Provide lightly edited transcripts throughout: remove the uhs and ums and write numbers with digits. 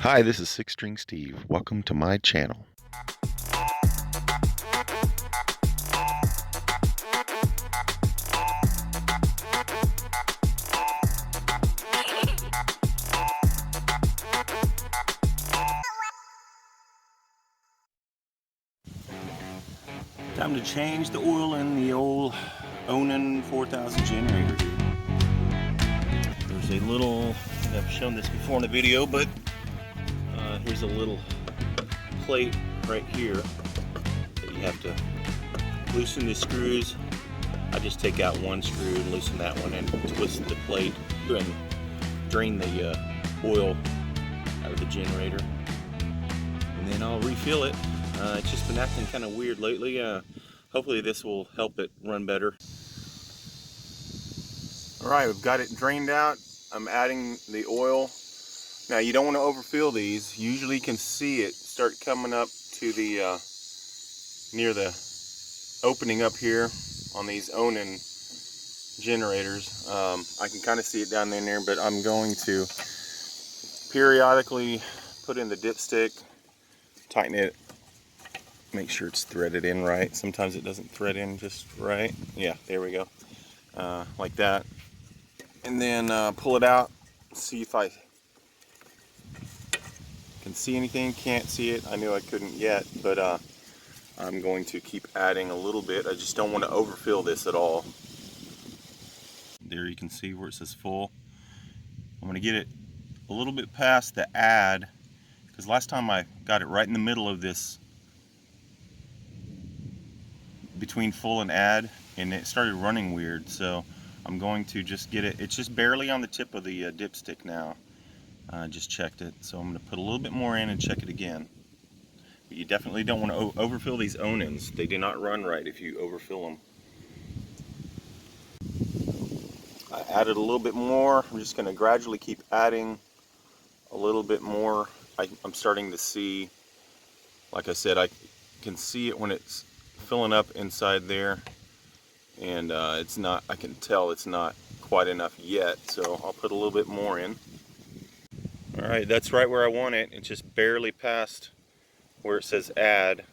Hi, this is Sixstringsteve. Welcome to my channel. Time to change the oil in the old Onan 4000 generator here. There's a little, I've shown this before in the video, but here's a little plate right here that you have to loosen the screws. I just take out one screw and loosen that one and twist the plate and drain the oil out of the generator. And then I'll refill it. It's just been acting kind of weird lately. Hopefully this will help it run better. Alright, we've got it drained out. I'm adding the oil. Now you don't want to overfill these. Usually you can see it start coming up to the near the opening up here on these Onan generators. I can kind of see it down in there, but I'm going to periodically put in the dipstick, tighten it, make sure it's threaded in right. Sometimes it doesn't thread in just right. Yeah, there we go. Like that. And then pull it out, see if I can see anything. Can't see it. I knew I couldn't yet, but I'm going to keep adding a little bit. I just don't want to overfill this at all. There you can see where it says full. I'm going to get it a little bit past the add, because last time I got it right in the middle of this, between full and add, and it started running weird. So I'm going to just get it. It's just barely on the tip of the dipstick now. I just checked it, so I'm going to put a little bit more in and check it again. But you definitely don't want to overfill these Onans. They do not run right if you overfill them. I added a little bit more. I'm just going to gradually keep adding a little bit more. I'm starting to see, like I said, I can see it when it's filling up inside there, and it's not, I can tell it's not quite enough yet, so I'll put a little bit more in. Alright, that's right where I want it. It's just barely past where it says add.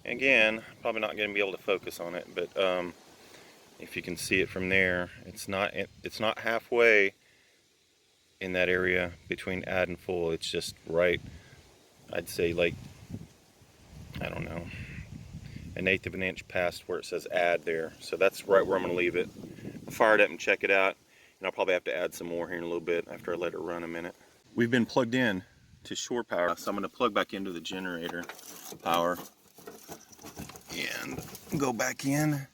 Again, probably not going to be able to focus on it, but if you can see it from there, it's not halfway in that area between add and full. It's just right, I'd say, like, I don't know, 1/8 of an inch past where it says add there. So that's right where I'm going to leave it. I'll fire it up and check it out, and I'll probably have to add some more here in a little bit after I let it run a minute. We've been plugged in to shore power, so I'm going to plug back into the generator power and go back in,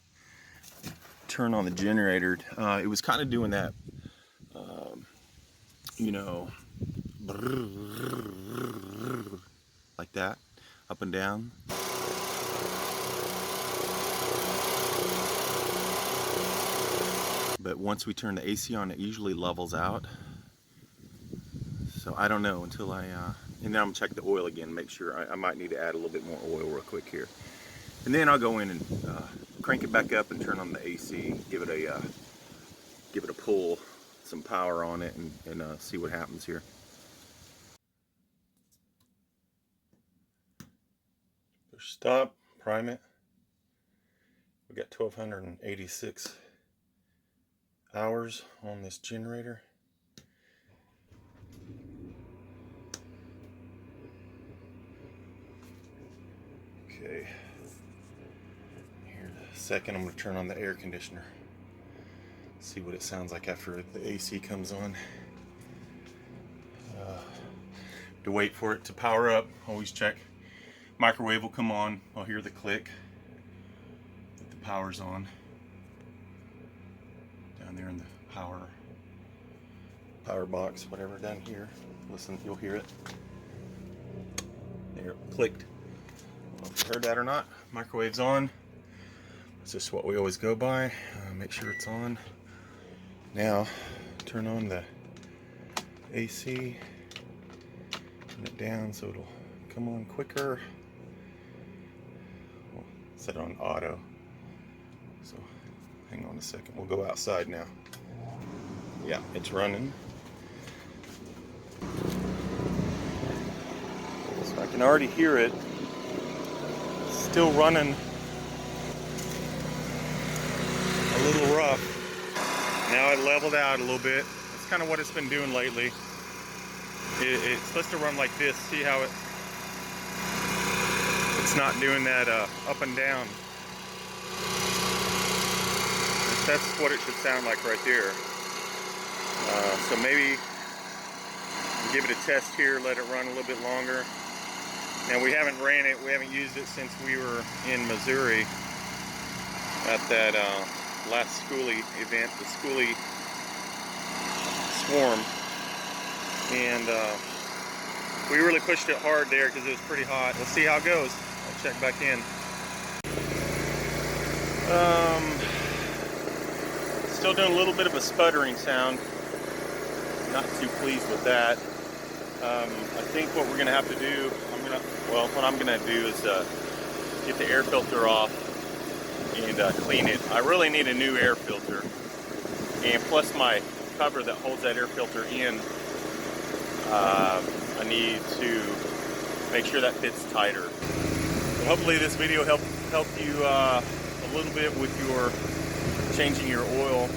turn on the generator. It was kind of doing that, you know, like that, up and down. But once we turn the AC on, it usually levels out. So I don't know until and then I'm gonna check the oil again, make sure. I might need to add a little bit more oil real quick here. And then I'll go in and crank it back up and turn on the AC, give it a pull, some power on it, and see what happens here. Push stop, prime it. We got 1286 hours on this generator. Okay, here in a second I'm going to turn on the air conditioner, see what it sounds like after the AC comes on. To wait for it to power up, always check. Microwave will come on, I'll hear the click that the power's on. Down there in the power box, whatever, down here. Listen, you'll hear it. There, it clicked. I don't know if you heard that or not. Microwave's on. It's just what we always go by. Make sure it's on. Now, turn on the AC. Turn it down so it'll come on quicker. We'll set it on auto. So, hang on a second. We'll go outside now. Yeah, it's running. can already hear it. Still running a little rough. Now it leveled out a little bit. That's kind of what it's been doing lately. It's supposed to run like this. See how it's not doing that up and down. That's what it should sound like right there. So maybe give it a test here, let it run a little bit longer. Now we haven't ran it, we haven't used it since we were in Missouri at that last schoolie event, the schoolie swarm. And we really pushed it hard there because it was pretty hot. We'll see how it goes. I'll check back in. Still doing a little bit of a sputtering sound. Not too pleased with that. I think what we're gonna have to do, what I'm gonna do is get the air filter off and clean it. I really need a new air filter, and plus my cover that holds that air filter in, I need to make sure that fits tighter. So hopefully this video helped you a little bit with your changing your oil.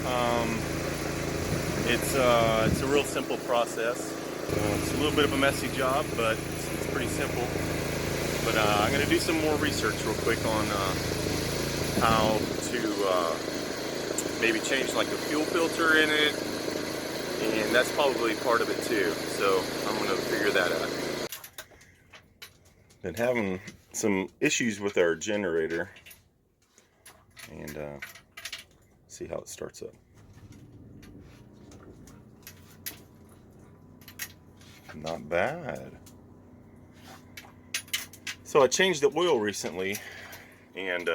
It's a real simple process. It's a little bit of a messy job, but it's pretty simple. But I'm going to do some more research real quick on how to maybe change like the fuel filter in it, and that's probably part of it too. So I'm going to figure that out. Been having some issues with our generator, and see how it starts up. Not bad. So I changed the oil recently, and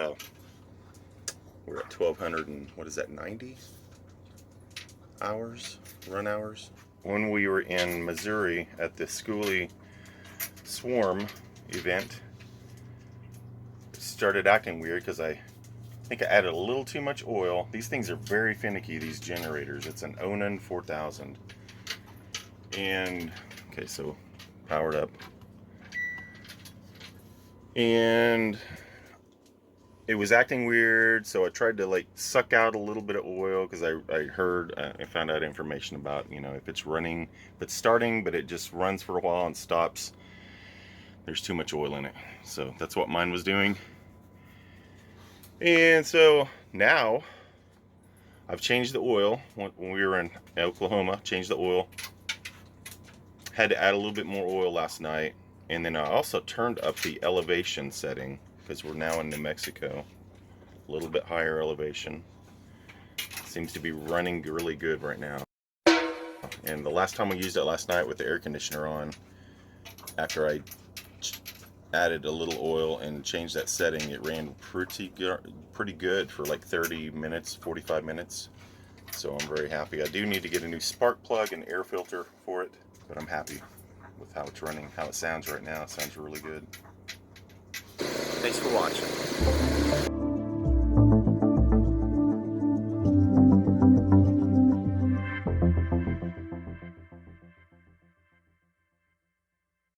we're at 1200 and what is that, 90 hours, run hours. When we were in Missouri at the schoolie swarm event, it started acting weird because I think I added a little too much oil. These things are very finicky, these generators. It's an Onan 4000. And okay, so powered up, and it was acting weird, so I tried to like suck out a little bit of oil because I found out information about, you know, if it's running, if it's starting but it just runs for a while and stops, there's too much oil in it. So that's what mine was doing. And so now I've changed the oil. When we were in Oklahoma, changed the oil. Had to add a little bit more oil last night, and then I also turned up the elevation setting because we're now in New Mexico. A little bit higher elevation. Seems to be running really good right now. And the last time we used it last night with the air conditioner on, after I added a little oil and changed that setting, it ran pretty good for like 30 minutes, 45 minutes. So I'm very happy. I do need to get a new spark plug and air filter for it, but I'm happy with how it's running, how it sounds right now. It sounds really good. Thanks for watching.